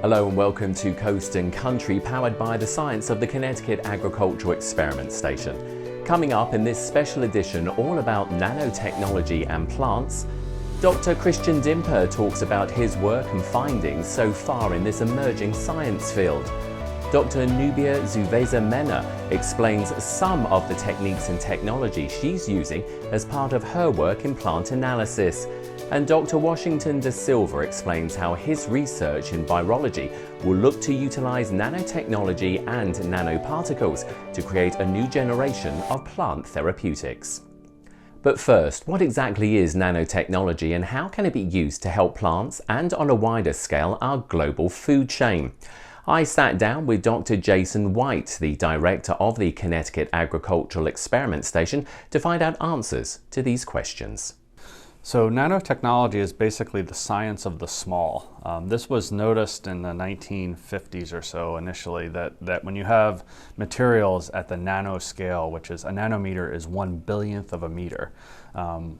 Hello and welcome to Coast and Country, powered by the science of the Connecticut Agricultural Experiment Station. Coming up in this special edition all about nanotechnology and plants, Dr. Christian Dimper talks about his work and findings so far in this emerging science field. Dr. Nubia Zuveza-Mena explains some of the techniques and technology she's using as part of her work in plant analysis. And Dr. Washington Da Silva explains how his research in virology will look to utilize nanotechnology and nanoparticles to create a new generation of plant therapeutics. But first, what exactly is nanotechnology and how can it be used to help plants and, on a wider scale, our global food chain? I sat down with Dr. Jason White, the director of the Connecticut Agricultural Experiment Station, to find out answers to these questions. So nanotechnology is basically the science of the small. This was noticed in the 1950s or so initially, that when you have materials at the nanoscale, which is a nanometer is 1/1000th of a meter.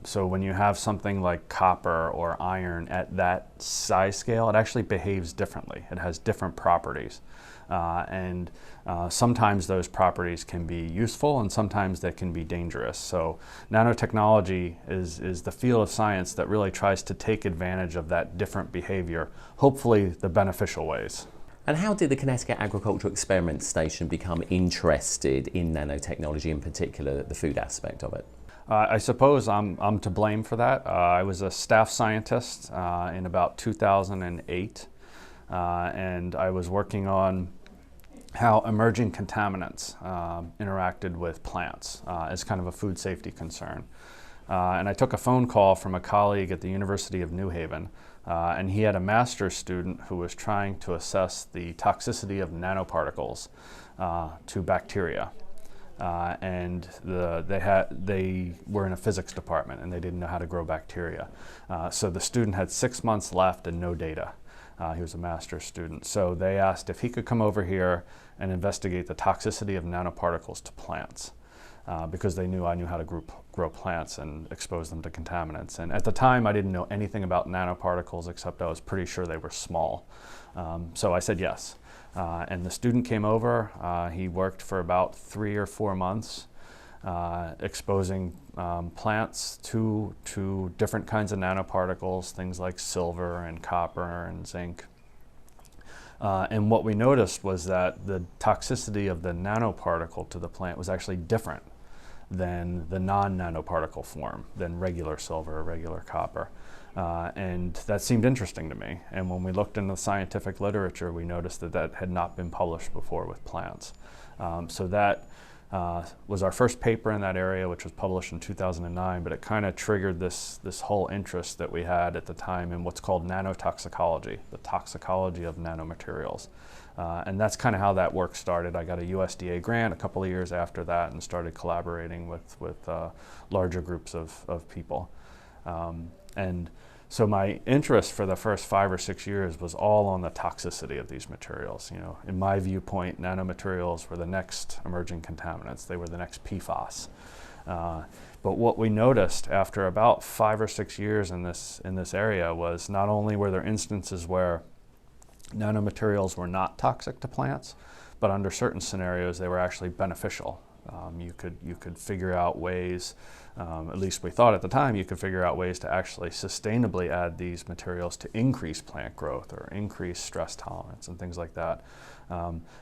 So when you have something like copper or iron at that size scale, it actually behaves differently. It has different properties. Sometimes those properties can be useful and sometimes they can be dangerous. So nanotechnology is the field of science that really tries to take advantage of that different behavior, hopefully the beneficial ways. And how did the Connecticut Agricultural Experiment Station become interested in nanotechnology, in particular the food aspect of it? I suppose I'm to blame for that. I was a staff scientist in about 2008. And I was working on how emerging contaminants interacted with plants as kind of a food safety concern. And I took a phone call from a colleague at the University of New Haven, and he had a master's student who was trying to assess the toxicity of nanoparticles to bacteria. They were in a physics department and they didn't know how to grow bacteria. So the student had 6 months left and no data. He was a master's student. So they asked if he could come over here and investigate the toxicity of nanoparticles to plants because they knew I knew how to grow plants and expose them to contaminants. And at the time, I didn't know anything about nanoparticles except I was pretty sure they were small. So I said yes. And the student came over. He worked for about 3 or 4 months. Exposing plants to different kinds of nanoparticles, things like silver and copper and zinc. And what we noticed was that the toxicity of the nanoparticle to the plant was actually different than the non-nanoparticle form, than regular silver or regular copper. And that seemed interesting to me. And when we looked in the scientific literature, we noticed that that had not been published before with plants. So that was our first paper in that area, which was published in 2009, but it kind of triggered this whole interest that we had at the time in what's called nanotoxicology, the toxicology of nanomaterials. And that's kind of how that work started. I got a USDA grant a couple of years after that and started collaborating with larger groups of people. So my interest for the first 5 or 6 years was all on the toxicity of these materials. You know, in my viewpoint, nanomaterials were the next emerging contaminants. They were the next PFAS. But what we noticed after about 5 or 6 years in this area was not only were there instances where nanomaterials were not toxic to plants, but under certain scenarios they were actually beneficial. You could figure out ways, at least we thought at the time, you could figure out ways to actually sustainably add these materials to increase plant growth or increase stress tolerance and things like that.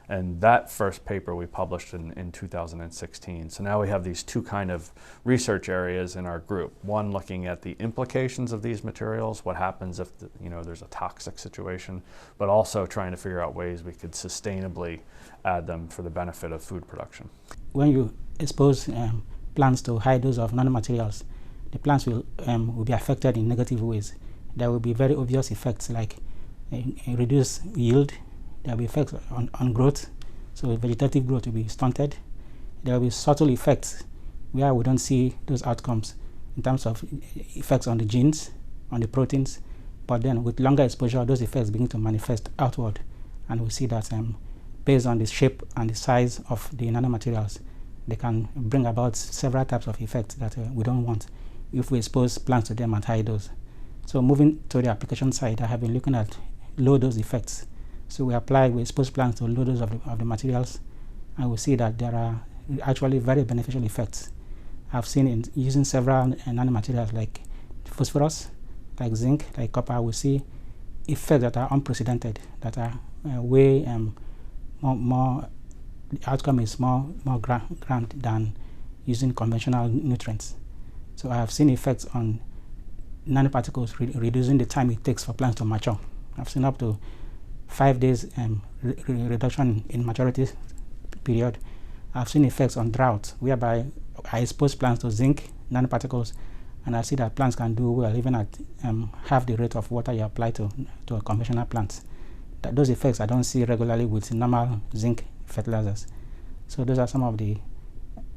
And that first paper we published in 2016. So now we have these two kind of research areas in our group. One looking at the implications of these materials, what happens if there's a toxic situation, but also trying to figure out ways we could sustainably add them for the benefit of food production. When you expose plants to high dose of nanomaterials, the plants will be affected in negative ways. There will be very obvious effects like reduced yield. There will be effects on growth, so vegetative growth will be stunted. There will be subtle effects where we don't see those outcomes in terms of effects on the genes, on the proteins, but then with longer exposure, those effects begin to manifest outward, and we see that based on the shape and the size of the nanomaterials, they can bring about several types of effects that we don't want if we expose plants to them at high dose. So moving to the application side, I have been looking at low dose effects. So we expose plants to low dose of the materials, and we see that there are actually very beneficial effects. I've seen in using several nanomaterials like phosphorus, like zinc, like copper. We see effects that are unprecedented, that are way more. The outcome is more grand than using conventional nutrients. So I have seen effects on nanoparticles reducing the time it takes for plants to mature. I've seen up to 5 days reduction in maturity period. I've seen effects on drought, whereby I expose plants to zinc nanoparticles, and I see that plants can do well even at half the rate of water you apply to a conventional plant. Those effects I don't see regularly with normal zinc fertilizers. So those are some of the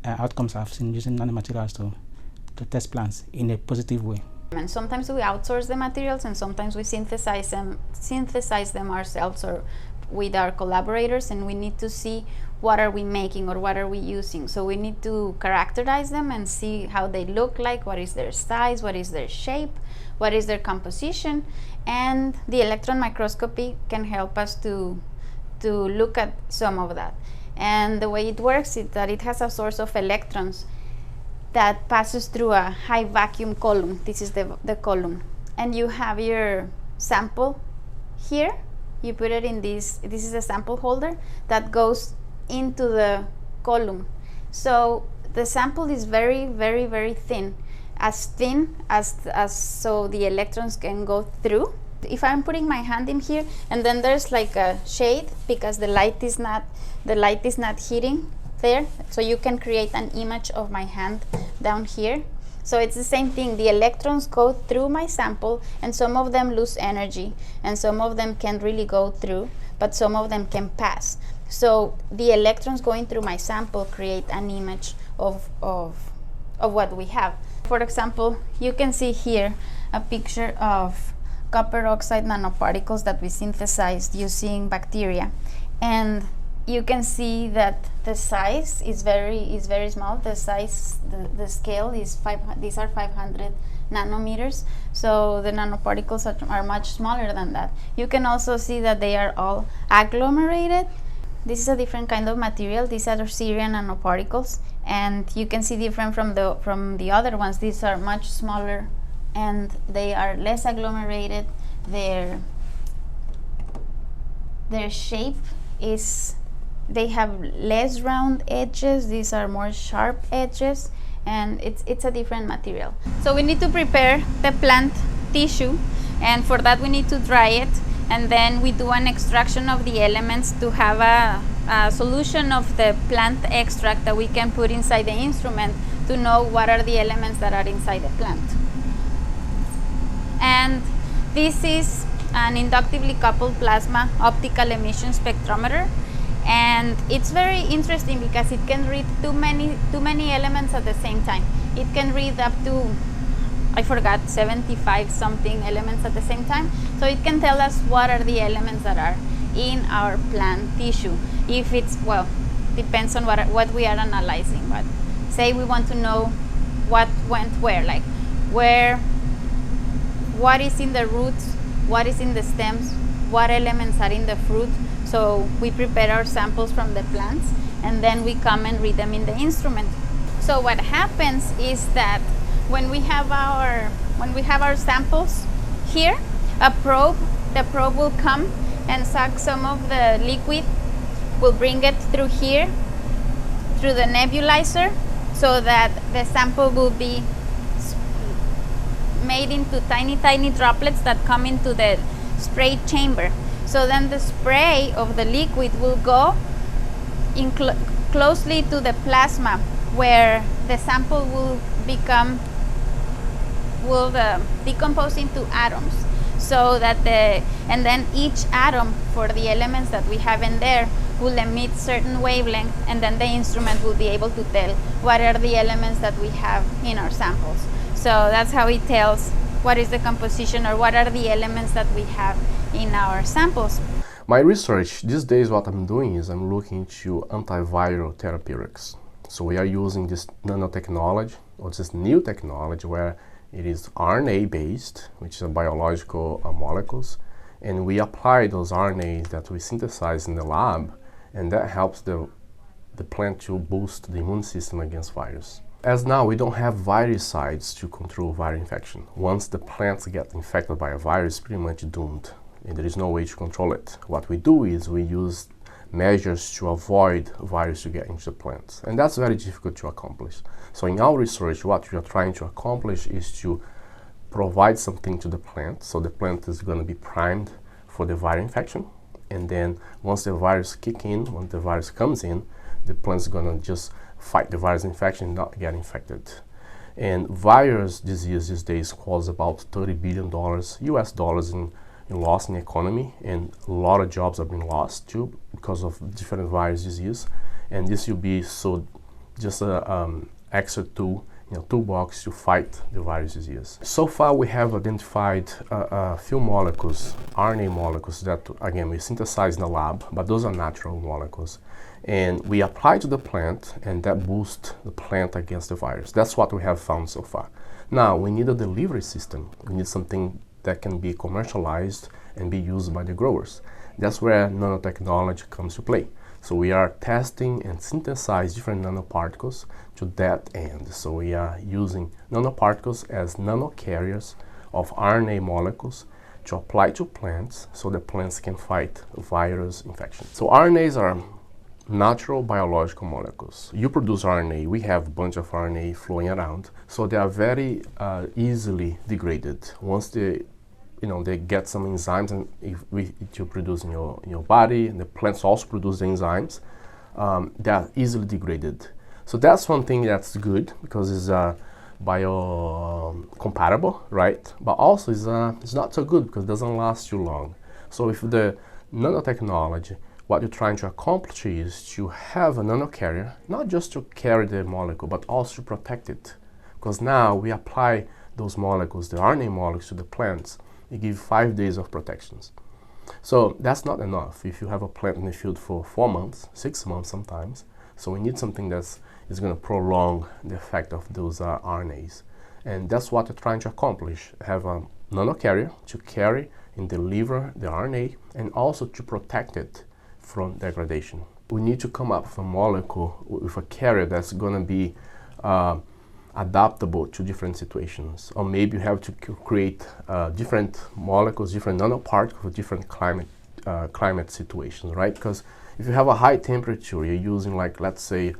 outcomes I've seen using nanomaterials to test plants in a positive way. And sometimes we outsource the materials, and sometimes we synthesize them ourselves or with our collaborators, and we need to see what are we making or what are we using. So we need to characterize them and see how they look like, what is their size, what is their shape, what is their composition, and the electron microscopy can help us to look at some of that. And the way it works is that it has a source of electrons that passes through a high vacuum column. This is the column, and you have your sample here. You put it in this is a sample holder that goes into the column. So the sample is very, very, very thin as so the electrons can go through. If I'm putting my hand in here, and then there's like a shade because the light is not hitting there, so you can create an image of my hand down here. So it's the same thing. The electrons go through my sample, and some of them lose energy, and some of them can't really go through, but some of them can pass. So the electrons going through my sample create an image of what we have. For example, you can see here a picture of copper oxide nanoparticles that we synthesized using bacteria, and you can see that the size is very small. The scale is these are 500 nanometers, so the nanoparticles are much smaller than that. You can also see that they are all agglomerated. This is a different kind of material. These are Syrian nanoparticles, and you can see different from the other ones. These are much smaller, and they are less agglomerated. Their shape is, they have less round edges. These are more sharp edges, and it's a different material. So we need to prepare the plant tissue, and for that we need to dry it, and then we do an extraction of the elements to have a solution of the plant extract that we can put inside the instrument to know what are the elements that are inside the plant. And this is an inductively coupled plasma optical emission spectrometer, and it's very interesting because it can read too many elements at the same time. It can read up to, I forgot, 75 something elements at the same time. So it can tell us what are the elements that are in our plant tissue. If it's, well, depends on what we are analyzing, but say we want to know what went where, like what is in the roots, what is in the stems, what elements are in the fruit. So we prepare our samples from the plants, and then we come and read them in the instrument. So what happens is that when we have our samples here, the probe will come and suck some of the liquid, will bring it through here, through the nebulizer, so that the sample will be made into tiny droplets that come into the spray chamber. So then the spray of the liquid will go in closely to the plasma, where the sample will decompose into atoms. So that and then each atom for the elements that we have in there will emit certain wavelength, and then the instrument will be able to tell what are the elements that we have in our samples. So that's how it tells what is the composition or what are the elements that we have in our samples. My research these days, what I'm doing is I'm looking into antiviral therapeutics. So we are using this nanotechnology, or this new technology where it is RNA based, which is biological molecules, and we apply those RNAs that we synthesize in the lab, and that helps the plant to boost the immune system against virus. As now, we don't have virucides to control viral infection. Once the plants get infected by a virus, it's pretty much doomed, and there is no way to control it. What we do is we use measures to avoid virus to get into the plants, and that's very difficult to accomplish. So in our research, what we are trying to accomplish is to provide something to the plant, so the plant is going to be primed for the viral infection, and then once the virus kicks in, once the virus comes in, the plant is going to just fight the virus infection and not get infected. And virus disease these days costs about $30 billion US dollars in loss in the economy, and a lot of jobs have been lost too because of different virus disease. And this will be just a extra tool, toolbox to fight the virus disease. So far we have identified a few molecules, RNA molecules, that again we synthesize in the lab, but those are natural molecules. And we apply to the plant, and that boosts the plant against the virus. That's what we have found so far. Now we need a delivery system. We need something that can be commercialized and be used by the growers. That's where nanotechnology comes to play. So we are testing and synthesize different nanoparticles to that end. So we are using nanoparticles as nanocarriers of RNA molecules to apply to plants so the plants can fight virus infection. So RNAs are natural biological molecules. You produce RNA, we have a bunch of RNA flowing around, so they are very easily degraded. Once they get some enzymes, and if you produce in your body, and the plants also produce the enzymes, they are easily degraded. So that's one thing that's good, because it's biocompatible, right? But also it's not so good because it doesn't last too long. So with the nanotechnology, what you're trying to accomplish is to have a nanocarrier, not just to carry the molecule, but also to protect it. Because now we apply those molecules, the RNA molecules, to the plants. They give 5 days of protections. So that's not enough if you have a plant in the field for 4 months, 6 months sometimes. So we need something that is going to prolong the effect of those RNAs. And that's what we're trying to accomplish. Have a nanocarrier to carry and deliver the RNA, and also to protect it from degradation. We need to come up with a molecule with a carrier that's going to be adaptable to different situations. Or maybe you have to create different molecules, different nanoparticles for different climate situations, right? Because if you have a high temperature, you're using, like, let's say,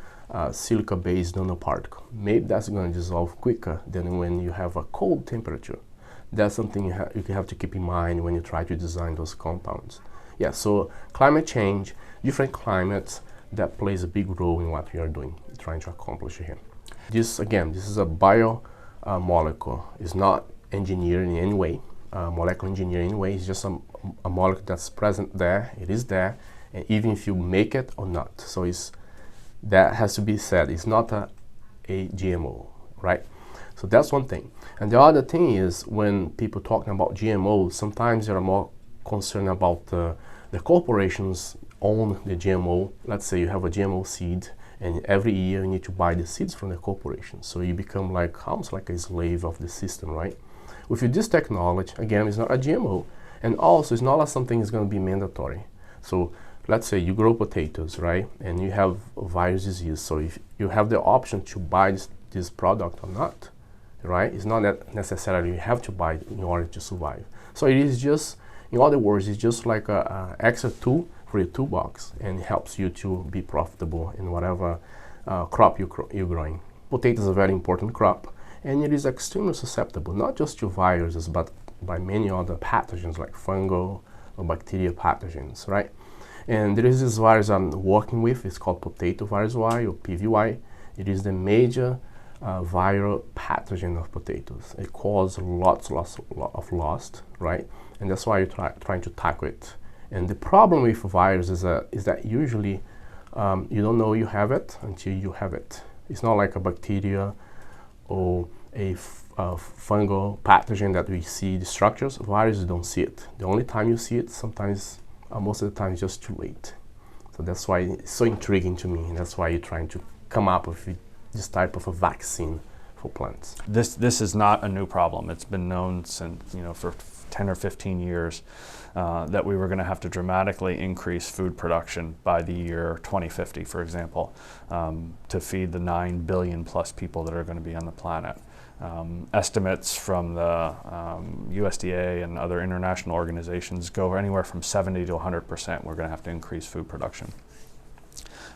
silica-based nanoparticle. Maybe that's going to dissolve quicker than when you have a cold temperature. That's something you have to keep in mind when you try to design those compounds. Yeah, so climate change, different climates, that plays a big role in what we are doing, trying to accomplish here. This is a bio molecule. It's not engineered in any way, molecular engineering in any way. It's just a molecule that's present there. It is there, and even if you make it or not. So that has to be said. It's not a GMO, right? So that's one thing. And the other thing is, when people talking about GMOs, sometimes they are more concerned about the corporations own the GMO. Let's say you have a GMO seed, and every year you need to buy the seeds from the corporation. So you become almost like a slave of the system, right? With this technology, again, it's not a GMO, and also it's not something that's going to be mandatory. So let's say you grow potatoes, right? And you have a virus disease. So if you have the option to buy this product or not, right? It's not that necessarily you have to buy it in order to survive. So it is just, in other words, it's just like an extra tool for your toolbox, and it helps you to be profitable in whatever crop you're growing. Potatoes is a very important crop, and it is extremely susceptible, not just to viruses, but by many other pathogens like fungal or bacterial pathogens, right? And there is this virus I'm working with. It's called potato virus Y, or PVY. It is the major viral pathogen of potatoes. It causes lots of loss, right? And that's why you're trying to tackle it. And the problem with viruses is that usually you don't know you have it until you have it. It's not like a bacteria or a fungal pathogen that we see the structures. Viruses don't see it. The only time you see it, sometimes, most of the time, it's just too late. So that's why it's so intriguing to me, and that's why you're trying to come up with this type of a vaccine for plants. This is not a new problem. It's been known since, for 10 or 15 years that we were going to have to dramatically increase food production by the year 2050, for example, to feed the 9 billion plus people that are going to be on the planet. Estimates from the USDA and other international organizations go anywhere from 70 to 100%. We're going to have to increase food production.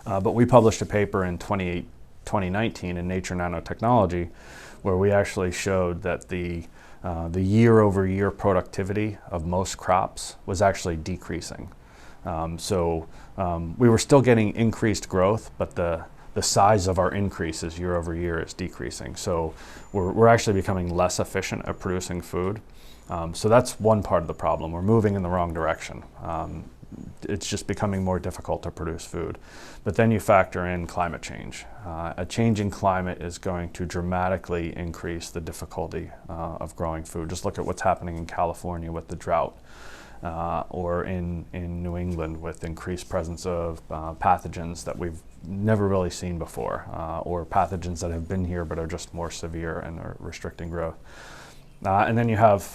But we published a paper in 2019 in Nature Nanotechnology where we actually showed that the year-over-year productivity of most crops was actually decreasing. We were still getting increased growth, but the size of our increases year over year is decreasing. So we're actually becoming less efficient at producing food. So that's one part of the problem. We're moving in the wrong direction. It's just becoming more difficult to produce food. But then you factor in climate change. A changing climate is going to dramatically increase the difficulty of growing food. Just look at what's happening in California with the drought, or in New England with increased presence of pathogens that we've never really seen before, or pathogens that have been here but are just more severe and are restricting growth. And then you have,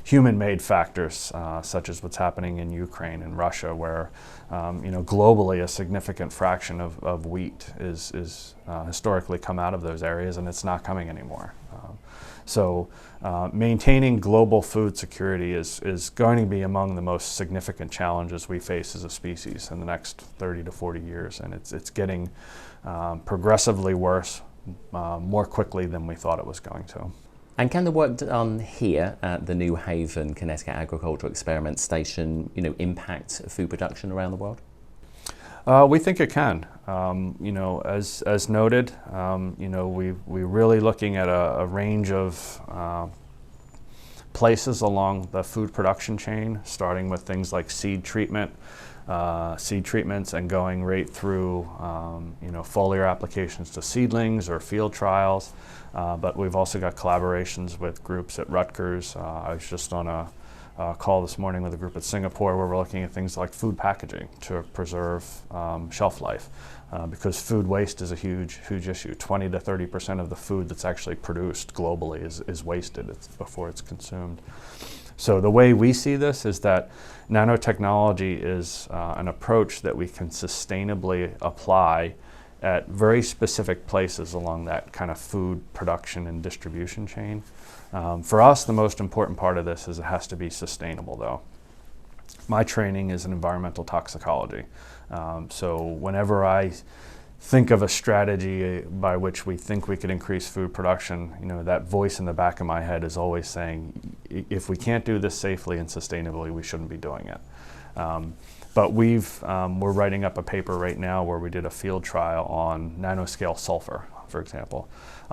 human-made factors, such as what's happening in Ukraine and Russia, where globally a significant fraction of wheat is historically come out of those areas, and it's not coming anymore. So maintaining global food security is going to be among the most significant challenges we face as a species in the next 30 to 40 years, and it's getting progressively worse more quickly than we thought it was going to. And can the work done here at the New Haven Connecticut Agricultural Experiment Station, impact food production around the world? We think it can. As noted, we're really looking at a range of places along the food production chain, starting with things like seed treatments, and going right through, foliar applications to seedlings or field trials. But we've also got collaborations with groups at Rutgers. I was just on a call this morning with a group at Singapore where we're looking at things like food packaging to preserve shelf life, because food waste is a huge issue. 20 to 30% of the food that's actually produced globally is wasted before it's consumed. So the way we see this is that nanotechnology is an approach that we can sustainably apply at very specific places along that kind of food production and distribution chain. For us, the most important part of this is it has to be sustainable, though. My training is in environmental toxicology. So whenever I think of a strategy by which we think we could increase food production, that voice in the back of my head is always saying, if we can't do this safely and sustainably, we shouldn't be doing it. But we're writing up a paper right now where we did a field trial on nanoscale sulfur, for example.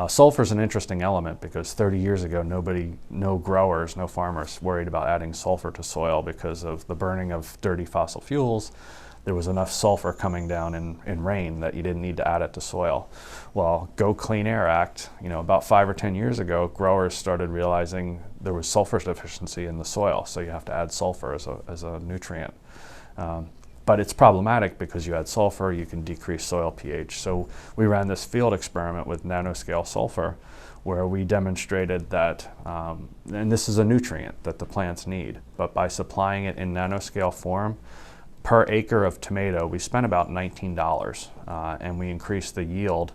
Sulfur is an interesting element because 30 years ago, no growers, no farmers worried about adding sulfur to soil because of the burning of dirty fossil fuels. There was enough sulfur coming down in rain that you didn't need to add it to soil. Well, Go Clean Air Act, about 5 or 10 years ago, growers started realizing there was sulfur deficiency in the soil, so you have to add sulfur as a nutrient. But it's problematic because you add sulfur, you can decrease soil pH. So we ran this field experiment with nanoscale sulfur where we demonstrated that, and this is a nutrient that the plants need, but by supplying it in nanoscale form, per acre of tomato, we spent about $19, and we increased the yield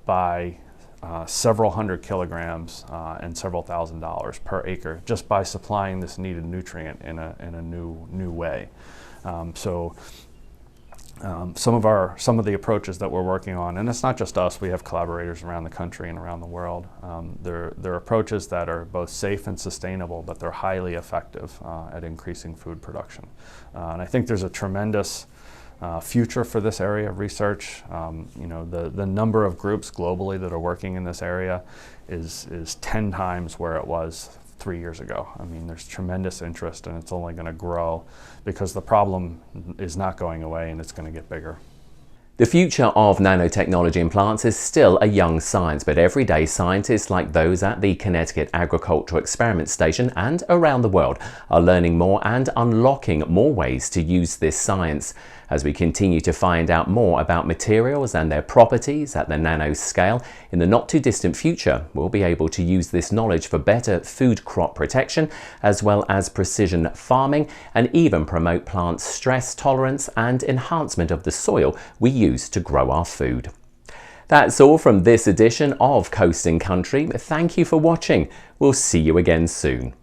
by several hundred kilograms and several $1,000s per acre just by supplying this needed nutrient in a new way. Some of the approaches that we're working on, and it's not just us, we have collaborators around the country and around the world. They're approaches that are both safe and sustainable, but they're highly effective at increasing food production. And I think there's a tremendous future for this area of research. The number of groups globally that are working in this area is 10 times where it was 3 years ago. I mean, there's tremendous interest, and it's only going to grow because the problem is not going away and it's going to get bigger. The future of nanotechnology in plants is still a young science, but every day scientists like those at the Connecticut Agricultural Experiment Station and around the world are learning more and unlocking more ways to use this science. As we continue to find out more about materials and their properties at the nano scale, in the not too distant future, we'll be able to use this knowledge for better food crop protection, as well as precision farming, and even promote plant stress tolerance and enhancement of the soil we use to grow our food. That's all from this edition of Coast and Country. Thank you for watching. We'll see you again soon.